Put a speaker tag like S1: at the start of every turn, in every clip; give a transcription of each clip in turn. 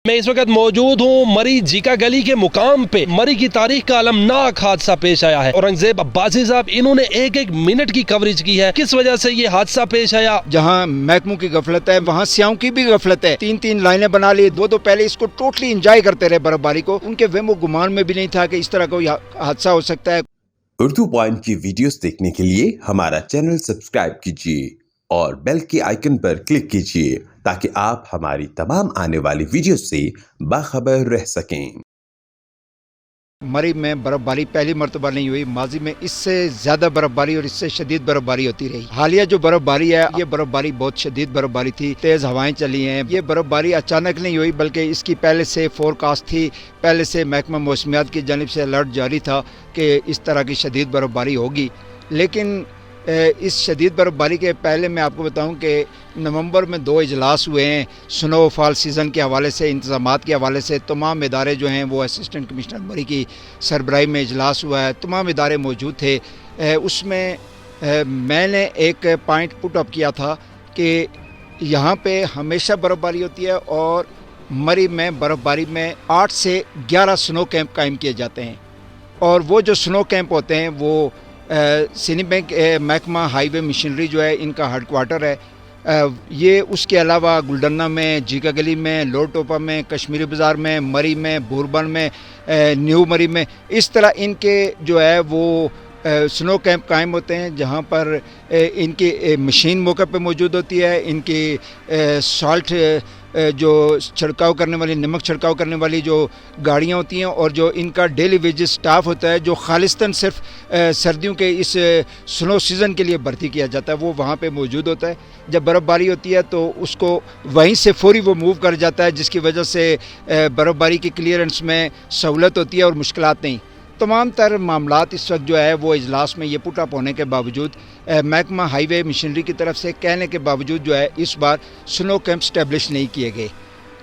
S1: मैं इस वक्त मौजूद हूँ मरी जीका गली के मुकाम पे। मरी की तारीख का अलमनाक हादसा पेश आया है। औरंगजेब अब्बासी साहब इन्होंने एक एक मिनट की कवरेज की है। किस वजह से ये हादसा पेश आया?
S2: जहाँ महकमों की गफलत है वहाँ सियाओं की भी गफलत है। तीन तीन लाइनें बना ली, दो पहले इसको टोटली एंजॉय करते रहे बर्फबारी को। उनके वेमो गुमान में भी नहीं था कि इस तरह कोई हादसा हो सकता है।
S3: उर्दू पॉइंट की वीडियोस देखने के लिए हमारा चैनल सब्सक्राइब कीजिए और बेल के आइकन पर क्लिक कीजिए ताकि आप हमारी तमाम आने वाली वीडियोस से बाखबर रह सकें।
S2: मरी में बर्फबारी पहली मरतबा नहीं हुई, माजी में इससे ज्यादा बर्फबारी और इससे शदीद बर्फबारी होती रही। हालिया जो बर्फबारी है ये बर्फबारी बहुत शदीद बर्फबारी थी, तेज हवाएं चली हैं। ये बर्फबारी अचानक नहीं हुई बल्कि इसकी पहले से फोरकास्ट थी। पहले से महकमा मौसमियात की जानिब से अलर्ट जारी था कि इस तरह की शदीद बर्फबारी होगी। लेकिन इस शदीद बर्फबारी के पहले मैं आपको बताऊं कि नवंबर में 2 इजलास हुए हैं। स्नो फॉल सीज़न के हवाले से, इंतज़ामात के हवाले से तमाम इदारे जो हैं वो असिस्टेंट कमिश्नर मरी की सरबराही में इजलास हुआ है। तमाम इदारे मौजूद थे। उसमें मैंने एक पॉइंट पुट अप किया था कि यहाँ पे हमेशा बर्फबारी होती है और मरी में बर्फबारी में 8 से 11 स्नो कैंप कायम किए जाते हैं। और वो जो स्नो कैंप होते हैं वो सिनी बैंक महकमा हाईवे मशीनरी जो है इनका हेड क्वार्टर है। ये उसके अलावा गुलडन्ना में, जीका गली में, लोटोपा में, कश्मीरी बाज़ार में, मरी में, बोरबन में, न्यू मरी में, इस तरह इनके जो है वो स्नो कैंप कायम होते हैं जहाँ पर इनकी मशीन मौके पे मौजूद होती है। इनकी साल्ट जो छिड़काव करने वाली, नमक छिड़काव करने वाली जो गाड़ियाँ होती हैं और जो इनका डेली वेजेस स्टाफ होता है जो खालिस्तन सिर्फ सर्दियों के इस स्नो सीज़न के लिए भर्ती किया जाता है वो वहाँ पे मौजूद होता है। जब बर्फ़बारी होती है तो उसको वहीं से फौरी वो मूव कर जाता है, जिसकी वजह से बर्फ़बारी की क्लियरेंस में सहूलत होती है और मुश्किलात नहीं। तमाम तर मामलात इस वक्त जो है वो इजलास में ये पुट अप होने के बावजूद, महकमा हाईवे मशीनरी की तरफ से कहने के बावजूद जो है इस बार स्नो कैंप स्टैब्लिश नहीं किए गए,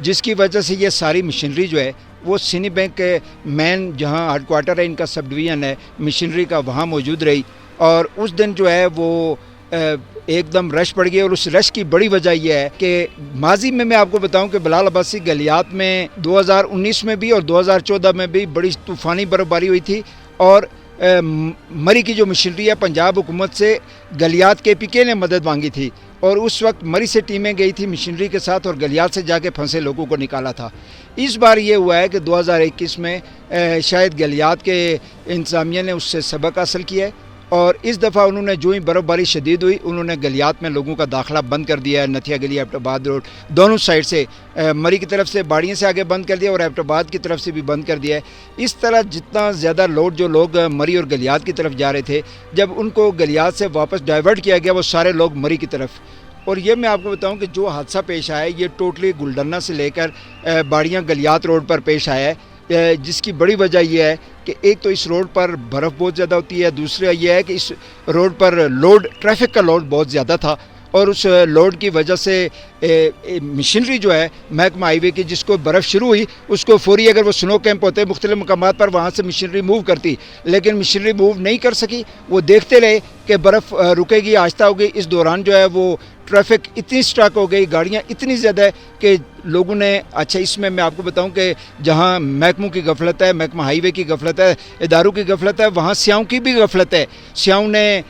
S2: जिसकी वजह से ये सारी मशीनरी जो है वो सिनी बैंक के मेन जहाँ हेड क्वार्टर है इनका सब डिवीज़न है मशीनरी का, वहाँ मौजूद रही। और उस दिन जो है वो एकदम रश पड़ गई। और उस रश की बड़ी वजह यह है कि माजी में मैं आपको बताऊं कि बिलाल अब्बासी गलियात में 2019 में भी और 2014 में भी बड़ी तूफ़ानी बर्फबारी हुई थी। और मरी की जो मशीनरी है पंजाब हुकूमत से गलियात के पीके ने मदद मांगी थी और उस वक्त मरी से टीमें गई थी मशीनरी के साथ और गलियात से जाके फंसे लोगों को निकाला था। इस बार ये हुआ है कि 2021 में शायद गलियात के इंतज़ामिया ने उससे सबक हासिल किया है और इस दफ़ा उन्होंने जो ही बर्फ़बारी शदीद हुई उन्होंने गलियात में लोगों का दाखिला बंद कर दिया है। नथिया गली, एबटाबाद रोड, दोनों साइड से, मरी की तरफ से बाड़ियों से आगे बंद कर दिया और एबटाबाद की तरफ से भी बंद कर दिया है। इस तरह जितना ज़्यादा लोड जो लोग मरी और गलियात की तरफ जा रहे थे, जब उनको गलियात से वापस डाइवर्ट किया गया वो सारे लोग मरी की तरफ। और ये मैं आपको बताऊं कि जो हादसा पेश आया है ये टोटली गुलडन्ना से लेकर बाड़ियाँ गलियात रोड पर पेश आया है, जिसकी बड़ी वजह यह है कि एक तो इस रोड पर बर्फ़ बहुत ज़्यादा होती है, दूसरा यह है कि इस रोड पर ट्रैफिक का लोड बहुत ज़्यादा था और उस लोड की वजह से मशीनरी जो है महकमा हाईवे की जिसको बर्फ़ शुरू हुई उसको फौरी, अगर वो स्नो कैंप होते हैं मुख्तलिफ मकामात पर, वहाँ से मशीनरी मूव करती, लेकिन मशीनरी मूव नहीं कर सकी। वो देखते रहे कि बर्फ़ रुकेगी, आहिस्ता होगी। इस दौरान जो है वो ट्रैफिक इतनी स्टक हो गई, गाड़ियाँ इतनी ज़्यादा है कि लोगों ने, अच्छा इसमें मैं आपको बताऊं कि जहां महकमों की गफलत है, महकमा हाईवे की गफलत है, इदारों की गफलत है, वहां सियाओं की भी गफलत है। सियाओं ने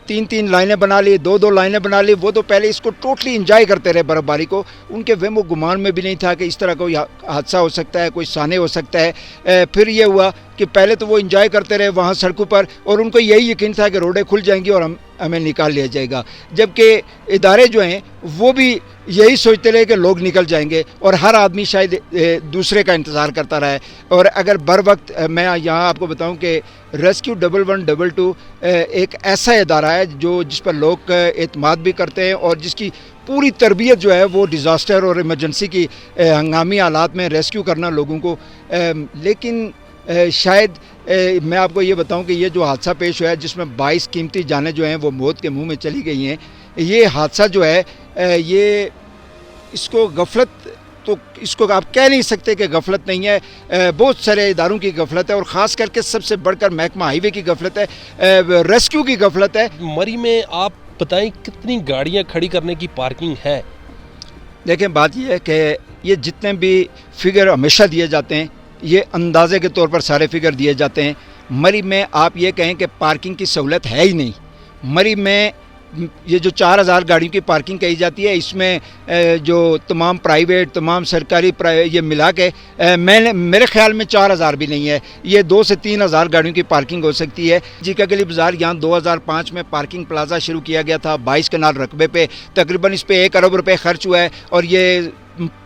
S2: 3-3 लाइनें बना ली, 2-2 लाइनें बना ली। वो तो पहले इसको टोटली एंजॉय करते रहे बर्फबारी को। उनके वेमो गुमान में भी नहीं था कि इस तरह कोई हादसा हो सकता है, कोई साने हो सकता है। फिर ये हुआ कि पहले तो वो एंजॉय करते रहे वहाँ सड़कों पर और उनको यही यकीन था कि रोडें खुल जाएंगी और हमें निकाल लिया जाएगा, जबकि इदारे जो हैं वो भी यही सोचते रहे कि लोग निकल जाएंगे और हर आदमी शायद दूसरे का इंतज़ार करता रहा है। और अगर बर वक्त मैं यहाँ आपको बताऊं कि रेस्क्यू 1122 एक ऐसा इदारा है जिस पर लोग एतमाद भी करते हैं और जिसकी पूरी तरबियत जो है वो डिज़ास्टर और इमरजेंसी की हंगामी हालात में रेस्क्यू करना लोगों को। लेकिन शायद मैं आपको ये बताऊं कि ये जो हादसा पेश हुआ है जिसमें 22 कीमती जानें जो हैं वो मौत के मुंह में चली गई हैं, ये हादसा जो है ये इसको गफलत, तो इसको आप कह नहीं सकते कि गफलत नहीं है। बहुत सारे इदारों की गफलत है और ख़ास करके सबसे बढ़कर महकमा हाईवे की गफलत है, रेस्क्यू की गफलत है।
S1: मरी में आप बताएं कितनी गाड़ियां खड़ी करने की पार्किंग है?
S2: دیکھیں بات یہ ہے کہ یہ جتنے بھی فگر ہمیشہ دیے جاتے ہیں یہ اندازے کے طور پر سارے فگر دیے جاتے ہیں. مری میں آپ یہ کہیں کہ پارکنگ کی سہولت ہے ہی نہیں. مری میں یہ جو 4000 گاڑیوں کی پارکنگ کہی جاتی ہے اس میں جو تمام پرائیویٹ تمام سرکاری یہ ملا کے میرے خیال میں 4000 بھی نہیں ہے. یہ 2 سے 3000 گاڑیوں کی پارکنگ ہو سکتی ہے. جیکا گلی بازار یہاں 2005 میں پارکنگ پلازا شروع کیا گیا تھا 22 کنال رقبے پہ. تقریباً اس پہ 1 ارب روپے خرچ ہوا ہے اور یہ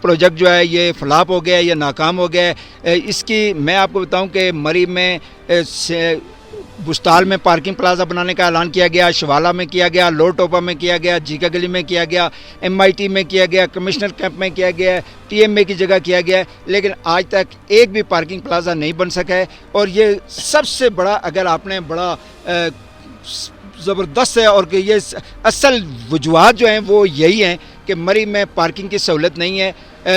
S2: پروجیکٹ جو ہے یہ فلاپ ہو گیا ہے, یہ ناکام ہو گیا ہے. اس کی میں آپ کو بتاؤں کہ مری میں بستال میں پارکنگ پلازا بنانے کا اعلان کیا گیا, شوالا میں کیا گیا, لوور ٹوپا میں کیا گیا, جیکا گلی میں کیا گیا, MIT میں کیا گیا, کمشنر کیمپ میں کیا گیا, TMA کی جگہ کیا گیا, لیکن آج تک ایک بھی پارکنگ پلازا نہیں بن سکا ہے. اور یہ سب سے بڑا اگر آپ نے بڑا زبردست ہے اور کہ یہ اصل وجوہات جو ہیں وہ یہی ہیں کہ مری میں پارکنگ کی سہولت نہیں ہے.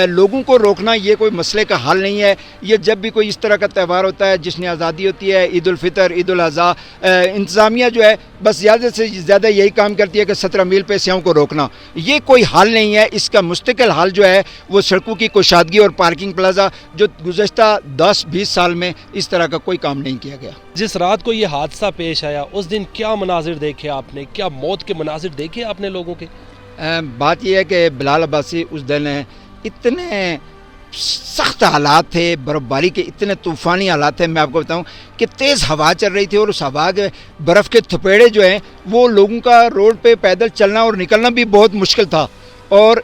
S2: لوگوں کو روکنا یہ کوئی مسئلے کا حل نہیں ہے. یہ جب بھی کوئی اس طرح کا تہوار ہوتا ہے, جشن آزادی ہوتی ہے, عید الفطر, عید الاضحیٰ, انتظامیہ جو ہے بس زیادہ سے زیادہ یہی کام کرتی ہے کہ 17 میل پہ سیاحوں کو روکنا. یہ کوئی حل نہیں ہے. اس کا مستقل حل جو ہے وہ سڑکوں کی کشادگی اور پارکنگ پلازا, جو گزشتہ 10-20 سال میں اس طرح کا کوئی کام نہیں کیا گیا.
S1: جس رات کو یہ حادثہ پیش آیا اس دن کیا مناظر دیکھے آپ نے, کیا موت کے مناظر دیکھے آپ نے لوگوں کے؟
S2: بات یہ ہے کہ بلال عباسی اس دن اتنے سخت حالات تھے, برف باری کے اتنے طوفانی حالات تھے. میں آپ کو بتاؤں کہ تیز ہوا چل رہی تھی اور اس ہوا کے برف کے تھپیڑے جو ہیں وہ لوگوں کا روڈ پہ پیدل چلنا اور نکلنا بھی بہت مشکل تھا. اور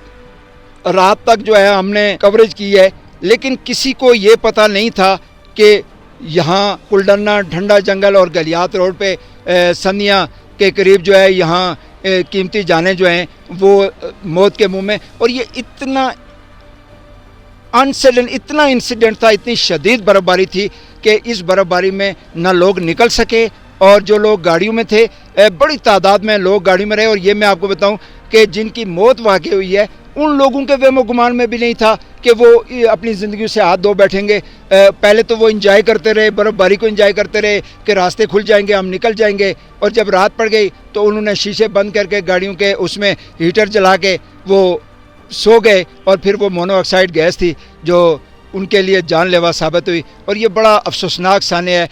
S2: رات تک جو ہے ہم نے کوریج کی ہے, لیکن کسی کو یہ پتہ نہیں تھا کہ یہاں کلڈنا, ڈھنڈا جنگل اور گلیات روڈ پہ سندیاں کے قریب جو ہے یہاں قیمتی جانیں جو ہیں وہ موت کے منہ میں. اور یہ اتنا انسیڈنٹ تھا, اتنی شدید برف باری تھی کہ اس برف باری میں نہ لوگ نکل سکے اور جو لوگ گاڑیوں میں تھے بڑی تعداد میں لوگ گاڑیوں میں رہے. اور یہ میں آپ کو بتاؤں کہ جن کی موت واقع ہوئی ہے ان لوگوں کے وہم و گمان میں بھی نہیں تھا کہ وہ اپنی زندگیوں سے ہاتھ دھو بیٹھیں گے. پہلے تو وہ انجوائے کرتے رہے, برف باری کو انجوائے کرتے رہے کہ راستے کھل جائیں گے, ہم نکل جائیں گے. اور جب رات پڑ گئی تو انہوں نے شیشے بند کر کے گاڑیوں کے اس میں ہیٹر جلا کے وہ سو گئے. اور پھر وہ مونو آکسائڈ گیس تھی جو ان کے لیے جان لیوا ثابت ہوئی. اور یہ بڑا افسوسناک سانحہ ہے.